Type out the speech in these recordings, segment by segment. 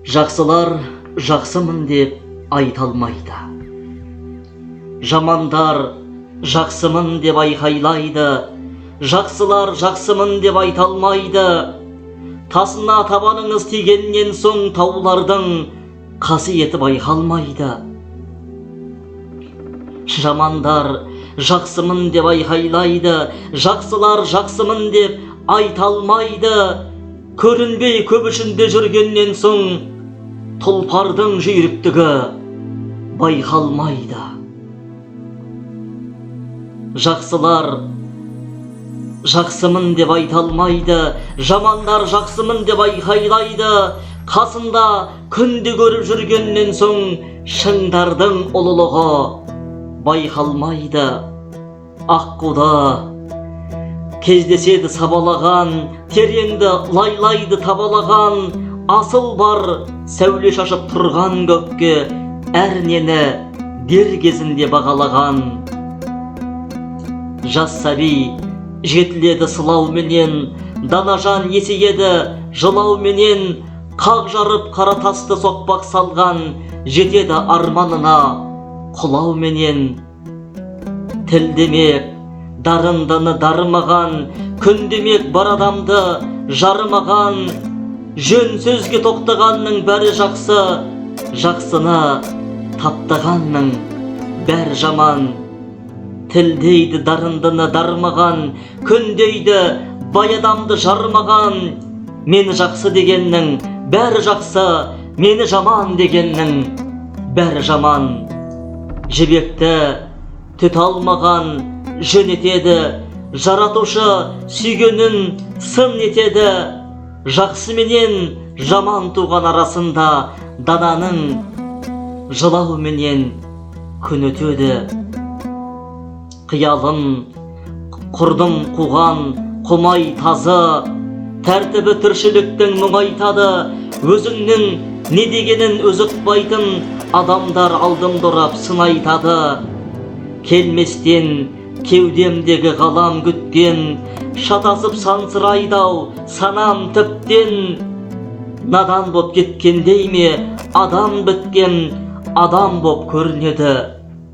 Жақсылар жақсымын деп айта алмайды. Жамандар жақсымын деп айқайлайды. Жақсылар жақсымын деп айта алмайды. Тасына табаныңыз тигеннен соң таулардың қасиеті байқалмайды. Жамандар жақсымын деп айқайлайды. Жақсылар жақсымын деп айта алмайды. Көрінбей көп ішінде жүргеннен соң тұлпардың жүйріктігі байқалмайды. Жақсылар жақсымын деп айта алмайды. Жамандар жақсымын деп айқайлайды. Қасында күнде көріп жүргеннен соң шыңдардың ұлылығы байқалмайды. Аққуда кездеседі сабалаған, тереңді лайлайды табалаған, асыл бар сәуле шашып тұрған көкке әрнені дер кезінде бағалаған. Жас сәби жетіледі сылауменен, данажан есейеді жылауменен, қақ жарып қара тасты соқпақ салған жетеді арманына құлауменен. Тіл демек дарындыны дарымаған, күн демек бар адамды жарымаған, жөн сөзге тоқтағанның бәрі жақсы, жақсыны таптағанның бәрі жаман. Тіл дейді дарындыны дарымаған, күн дейді бай адамды жарымаған. Мені жақсы дегеннің бәрі жақсы, мені жаман дегеннің бәрі жаман. Жібекті түт алмаған жөн етеді, жаратушы сүйгенін сын етеді. Жақсы менен жаман туған арасында дананың жылау менен күн өтеді. Қиялын құрдым қуған құмай тазы, тәртібі тіршіліктің мұңайтады. Өзіңнің не дегенін өзі ұқпайтын адамдар алдымда ұрап сынайтады. Келместен кеудемдегі ғалам күткен, шатасып сансырайдау санам тіптен. Надан боп кеткендей ме адам біткен, адам боп көрінеді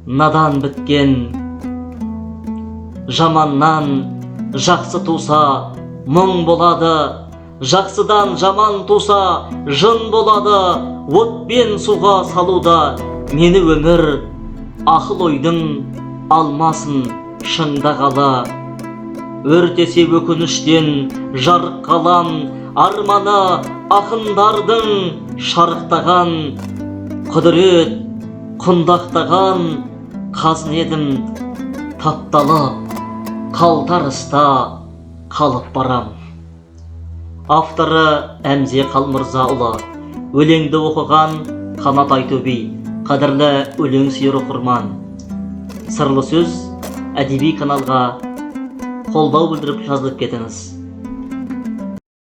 надан біткен. Жаманнан жақсы туса мұң болады, жақсыдан жаман туса жын болады. Отпен суға салуда мені өмір, ақыл ойдың алмасын шыңдағалы. Өртесе өкініштен жарық қалам, арманы ақындардың шарықтаған. Құдірет құндақтаған қазын едім, тапталып қалтарыста қалып барам. Авторы Әмзе Қалмырзаұлы. Өлеңді оқыған Қанат Айтөби. Қадірлі өлең сүйер оқырман, Сырлы сөз әдеби каналға қолдау білдіріп жазылып кетіңіз.